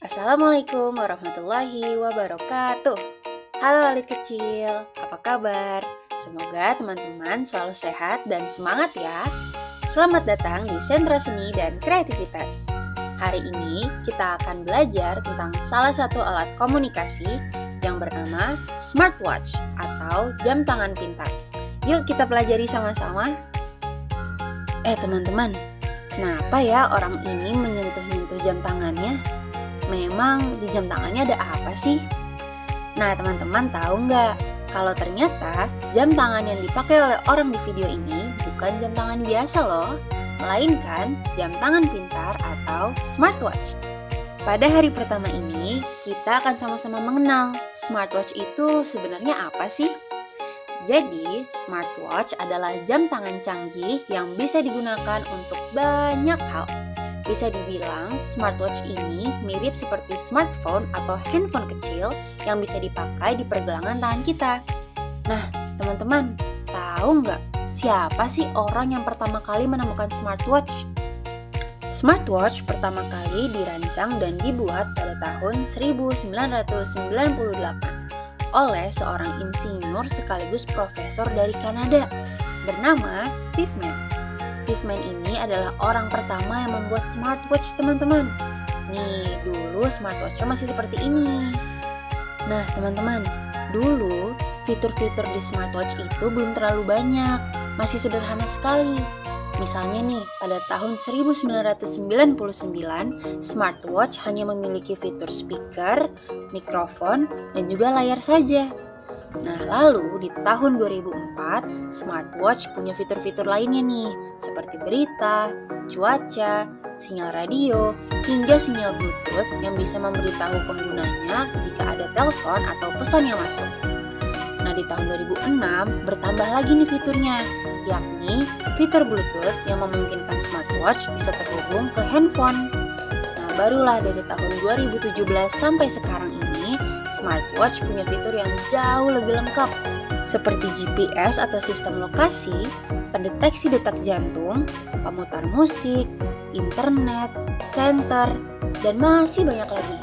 Assalamualaikum warahmatullahi wabarakatuh. Halo alit kecil, apa kabar? Semoga teman-teman selalu sehat dan semangat ya. Selamat datang di Sentra Seni dan Kreativitas. Hari ini kita akan belajar tentang salah satu alat komunikasi yang bernama smartwatch atau jam tangan pintar. Yuk kita pelajari sama-sama. Teman-teman, kenapa ya orang ini menyentuh-nyentuh jam tangannya? Memang di jam tangannya ada apa sih? Nah teman-teman tahu nggak? Kalau ternyata jam tangan yang dipakai oleh orang di video ini bukan jam tangan biasa loh, melainkan jam tangan pintar atau smartwatch. Pada hari pertama ini, kita akan sama-sama mengenal smartwatch itu sebenarnya apa sih? Jadi, smartwatch adalah jam tangan canggih yang bisa digunakan untuk banyak hal. Bisa dibilang, smartwatch ini mirip seperti smartphone atau handphone kecil yang bisa dipakai di pergelangan tangan kita. Nah, teman-teman, tahu nggak siapa sih orang yang pertama kali menemukan smartwatch? Smartwatch pertama kali dirancang dan dibuat pada tahun 1998 oleh seorang insinyur sekaligus profesor dari Kanada bernama Steve Mann. Steve Mann ini adalah orang pertama yang membuat smartwatch, teman-teman. Nih, dulu smartwatch-nya masih seperti ini. Nah, teman-teman, dulu fitur-fitur di smartwatch itu belum terlalu banyak, masih sederhana sekali. Misalnya nih, pada tahun 1999, smartwatch hanya memiliki fitur speaker, mikrofon, dan juga layar saja. Nah, lalu di tahun 2004, smartwatch punya fitur-fitur lainnya nih, seperti berita, cuaca, sinyal radio, hingga sinyal Bluetooth yang bisa memberitahu penggunanya jika ada telepon atau pesan yang masuk. Nah, di tahun 2006 bertambah lagi nih fiturnya, yakni fitur Bluetooth yang memungkinkan smartwatch bisa terhubung ke handphone. Nah, barulah dari tahun 2017 sampai sekarang ini, smartwatch punya fitur yang jauh lebih lengkap, seperti GPS atau sistem lokasi, pendeteksi detak jantung, pemutar musik, internet, senter, dan masih banyak lagi.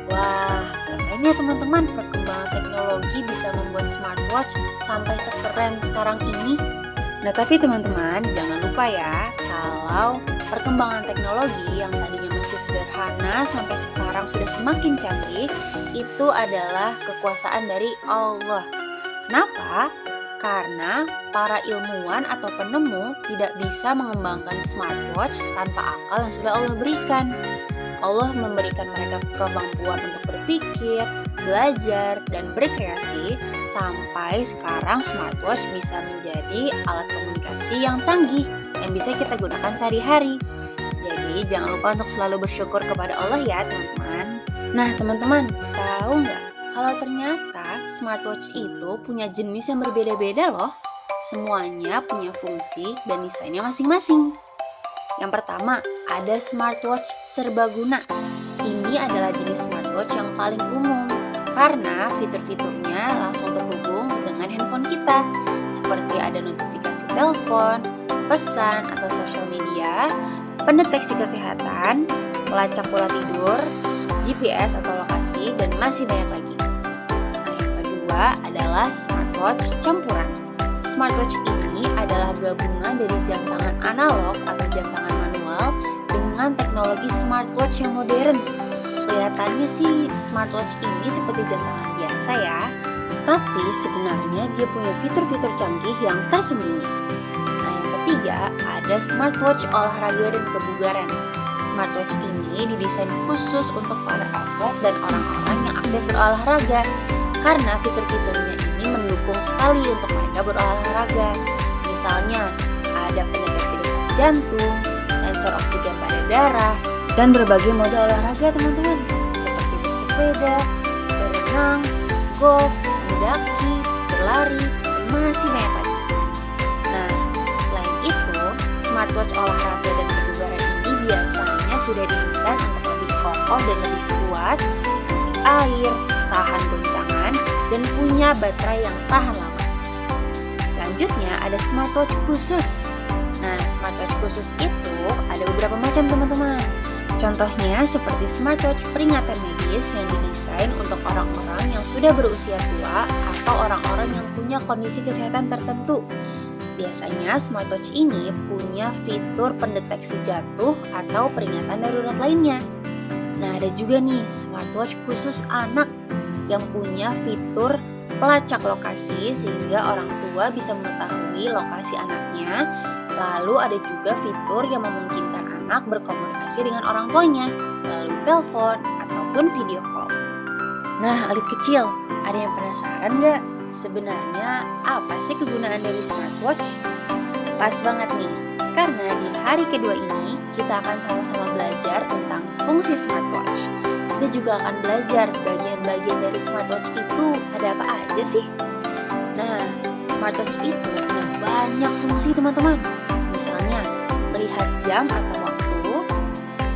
Wah, keren ya teman-teman, perkembangan teknologi bisa membuat smartwatch sampai sekeren sekarang ini. Nah, tapi teman-teman, jangan lupa ya, kalau perkembangan teknologi yang tadinya masih sederhana sampai sekarang sudah semakin canggih, itu adalah kekuasaan dari Allah. Kenapa? Karena para ilmuwan atau penemu tidak bisa mengembangkan smartwatch tanpa akal yang sudah Allah berikan. Allah memberikan mereka kemampuan untuk berpikir, belajar, dan berkreasi sampai sekarang smartwatch bisa menjadi alat komunikasi yang canggih yang bisa kita gunakan sehari-hari. Jadi jangan lupa untuk selalu bersyukur kepada Allah ya teman-teman. Nah teman-teman, tahu nggak kalau ternyata smartwatch itu punya jenis yang berbeda-beda loh. Semuanya punya fungsi dan desainnya masing-masing. Yang pertama, ada smartwatch serbaguna. Ini adalah jenis smartwatch yang paling umum karena fitur-fiturnya langsung terhubung dengan handphone kita, seperti ada notifikasi telepon, pesan atau sosial media, pendeteksi kesehatan, pelacak pola tidur, GPS atau lokasi, dan masih banyak lagi. Nah, yang kedua adalah smartwatch campuran. Smartwatch ini adalah gabungan dari jam tangan analog atau jam tangan manual dengan teknologi smartwatch yang modern. Kelihatannya sih smartwatch ini seperti jam tangan biasa ya, tapi sebenarnya dia punya fitur-fitur canggih yang tersembunyi. Nah, yang ketiga ada smartwatch olahraga dan kebugaran. Smartwatch ini didesain khusus untuk para atlet dan orang-orang yang aktif berolahraga karena fitur-fiturnya ini mendukung sekali untuk mereka berolahraga. Misalnya, ada pendeteksi detak jantung, sensor oksigen pada darah, dan berbagai mode olahraga teman-teman, seperti bersepeda, berenang, golf, mendaki, berlari, dan masih banyak lagi. Nah, selain itu, smartwatch olahraga dan kebugaran ini biasanya sudah didesain untuk lebih kokoh dan lebih kuat, anti air, tahan goncangan, dan punya baterai yang tahan lama. Selanjutnya ada smartwatch khusus. Nah, smartwatch khusus itu ada beberapa macam teman-teman. Contohnya seperti smartwatch peringatan medis yang didesain untuk orang-orang yang sudah berusia tua atau orang-orang yang punya kondisi kesehatan tertentu. Biasanya smartwatch ini punya fitur pendeteksi jatuh atau peringatan darurat lainnya. Nah, ada juga nih smartwatch khusus anak yang punya fitur pelacak lokasi sehingga orang tua bisa mengetahui lokasi anaknya. Lalu ada juga fitur yang memungkinkan anak berkomunikasi dengan orang tuanya melalui telepon ataupun video call. Nah, alit kecil, ada yang penasaran nggak? Sebenarnya apa sih kegunaan dari smartwatch? Pas banget nih, karena di hari kedua ini kita akan sama-sama belajar tentang fungsi smartwatch. Kita juga akan belajar bagian-bagian dari smartwatch itu ada apa aja sih? Nah, smartwatch itu punya banyak fungsi teman-teman. Misalnya, melihat jam atau waktu,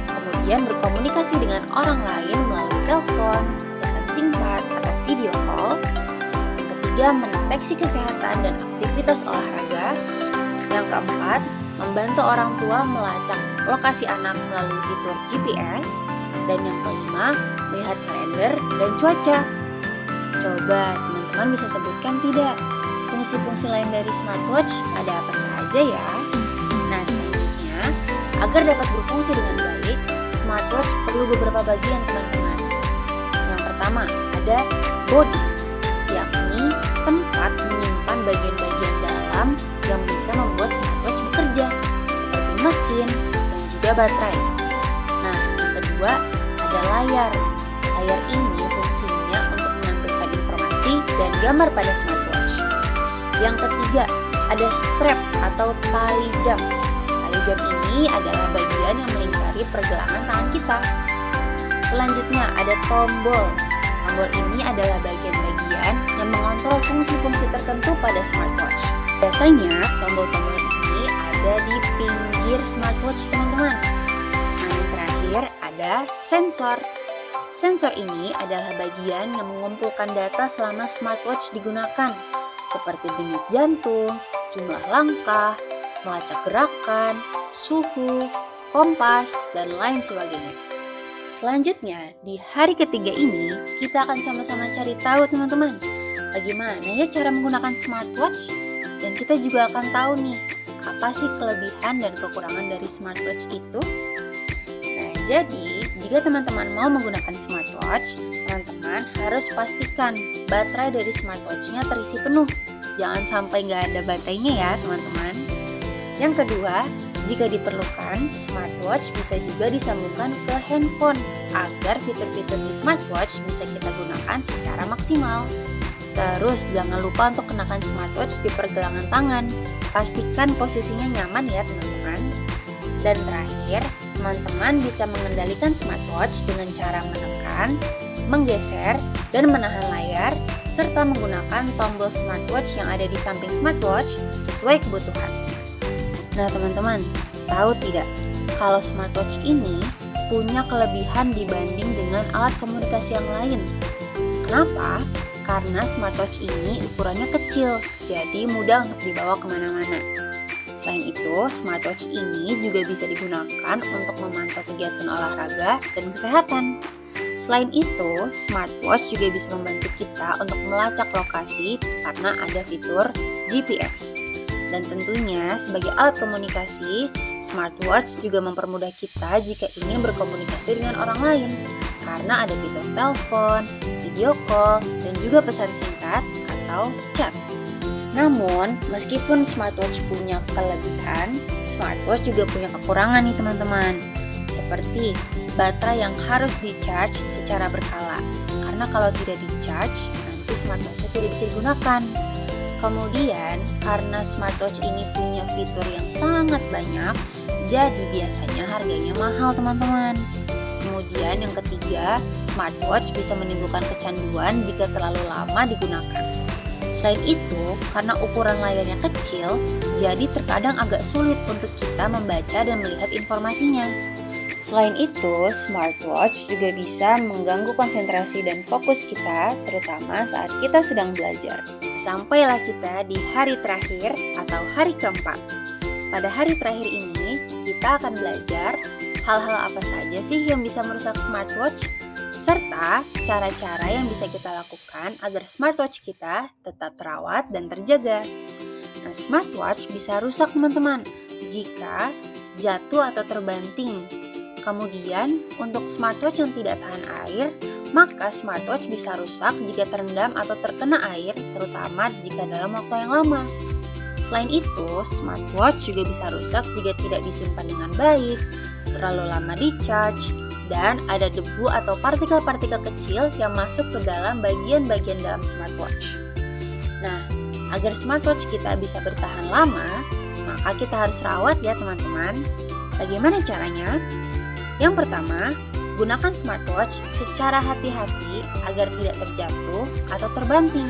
kemudian berkomunikasi dengan orang lain melalui telepon, pesan singkat, atau video call. Yang ketiga, mendeteksi kesehatan dan aktivitas olahraga. Yang keempat, membantu orang tua melacak lokasi anak melalui fitur GPS. Dan yang kelima, melihat kalender dan cuaca. Coba teman-teman bisa sebutkan tidak? Fungsi-fungsi lain dari smartwatch ada apa saja ya? Nah, selanjutnya, agar dapat berfungsi dengan baik, smartwatch perlu beberapa bagian teman-teman. Yang pertama, ada body, yakni tempat menyimpan bagian-bagian dalam yang bisa membuat smartwatch bekerja, seperti mesin dan juga baterai. Nah, yang kedua, ada layar. Layar ini fungsinya untuk menampilkan informasi dan gambar pada smartwatch. Yang ketiga, ada strap atau tali jam. Tali jam ini adalah bagian yang melingkari pergelangan tangan kita. Selanjutnya ada tombol. Tombol ini adalah bagian-bagian yang mengontrol fungsi-fungsi tertentu pada smartwatch. Biasanya tombol-tombol ini ada di pinggir smartwatch teman-teman. Nah, yang terakhir ada sensor. Sensor ini adalah bagian yang mengumpulkan data selama smartwatch digunakan, seperti denyut jantung, jumlah langkah, melacak gerakan, suhu, kompas, dan lain sebagainya. Selanjutnya, di hari ketiga ini, kita akan sama-sama cari tahu teman-teman, bagaimana ya cara menggunakan smartwatch? Dan kita juga akan tahu nih, apa sih kelebihan dan kekurangan dari smartwatch itu? Nah, jadi jika teman-teman mau menggunakan smartwatch, teman-teman harus pastikan baterai dari smartwatch-nya terisi penuh. Jangan sampai nggak ada baterainya ya teman-teman. Yang kedua, jika diperlukan, smartwatch bisa juga disambungkan ke handphone agar fitur-fitur di smartwatch bisa kita gunakan secara maksimal. Terus jangan lupa untuk kenakan smartwatch di pergelangan tangan. Pastikan posisinya nyaman ya teman-teman. Dan terakhir, teman-teman bisa mengendalikan smartwatch dengan cara menekan, menggeser, dan menahan layar, serta menggunakan tombol smartwatch yang ada di samping smartwatch sesuai kebutuhan. Nah teman-teman, tahu tidak kalau smartwatch ini punya kelebihan dibanding dengan alat komunikasi yang lain? Kenapa? Karena smartwatch ini ukurannya kecil, jadi mudah untuk dibawa kemana-mana. Selain itu, smartwatch ini juga bisa digunakan untuk memantau kegiatan olahraga dan kesehatan. Selain itu, smartwatch juga bisa membantu kita untuk melacak lokasi karena ada fitur GPS. Dan tentunya sebagai alat komunikasi, smartwatch juga mempermudah kita jika ingin berkomunikasi dengan orang lain karena ada fitur telepon, video call, dan juga pesan singkat atau chat. Namun, meskipun smartwatch punya kelebihan, smartwatch juga punya kekurangan nih teman-teman. Seperti baterai yang harus di-charge secara berkala. Karena kalau tidak di-charge, nanti smartwatch tidak bisa digunakan. Kemudian, karena smartwatch ini punya fitur yang sangat banyak, jadi biasanya harganya mahal teman-teman. Kemudian yang ketiga, smartwatch bisa menimbulkan kecanduan jika terlalu lama digunakan. Selain itu, karena ukuran layarnya kecil, jadi terkadang agak sulit untuk kita membaca dan melihat informasinya. Selain itu, smartwatch juga bisa mengganggu konsentrasi dan fokus kita, terutama saat kita sedang belajar. Sampailah kita di hari terakhir atau hari keempat. Pada hari terakhir ini, kita akan belajar hal-hal apa saja sih yang bisa merusak smartwatch? Serta cara-cara yang bisa kita lakukan agar smartwatch kita tetap terawat dan terjaga. Nah, smartwatch bisa rusak teman-teman jika jatuh atau terbanting. Kemudian, untuk smartwatch yang tidak tahan air, maka smartwatch bisa rusak jika terendam atau terkena air, terutama jika dalam waktu yang lama. Selain itu, smartwatch juga bisa rusak jika tidak disimpan dengan baik, terlalu lama di-charge, dan ada debu atau partikel-partikel kecil yang masuk ke dalam bagian-bagian dalam smartwatch. Nah, agar smartwatch kita bisa bertahan lama, maka kita harus rawat ya teman-teman. Bagaimana caranya? Yang pertama, gunakan smartwatch secara hati-hati agar tidak terjatuh atau terbanting.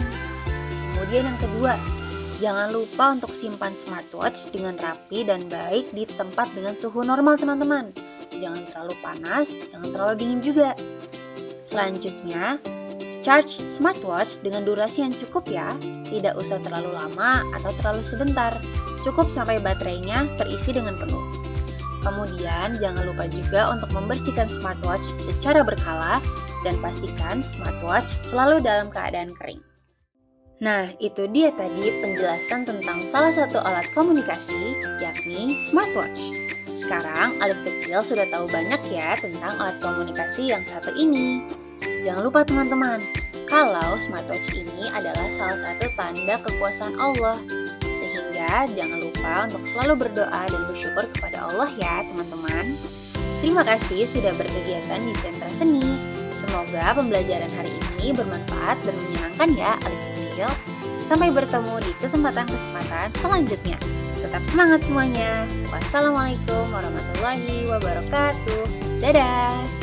Kemudian yang kedua, jangan lupa untuk simpan smartwatch dengan rapi dan baik di tempat dengan suhu normal teman-teman. Jangan terlalu panas, jangan terlalu dingin juga. Selanjutnya, charge smartwatch dengan durasi yang cukup ya. Tidak usah terlalu lama atau terlalu sebentar. Cukup sampai baterainya terisi dengan penuh. Kemudian, jangan lupa juga untuk membersihkan smartwatch secara berkala dan pastikan smartwatch selalu dalam keadaan kering. Nah, itu dia tadi penjelasan tentang salah satu alat komunikasi, yakni smartwatch. Sekarang, alit kecil sudah tahu banyak ya tentang alat komunikasi yang satu ini. Jangan lupa teman-teman, kalau smartwatch ini adalah salah satu tanda kekuasaan Allah. Sehingga jangan lupa untuk selalu berdoa dan bersyukur kepada Allah ya teman-teman. Terima kasih sudah berkegiatan di Sentra Seni. Semoga pembelajaran hari ini bermanfaat dan menyenangkan ya alit kecil. Sampai bertemu di kesempatan-kesempatan selanjutnya. Tetap semangat semuanya. Wassalamualaikum warahmatullahi wabarakatuh. Dadah.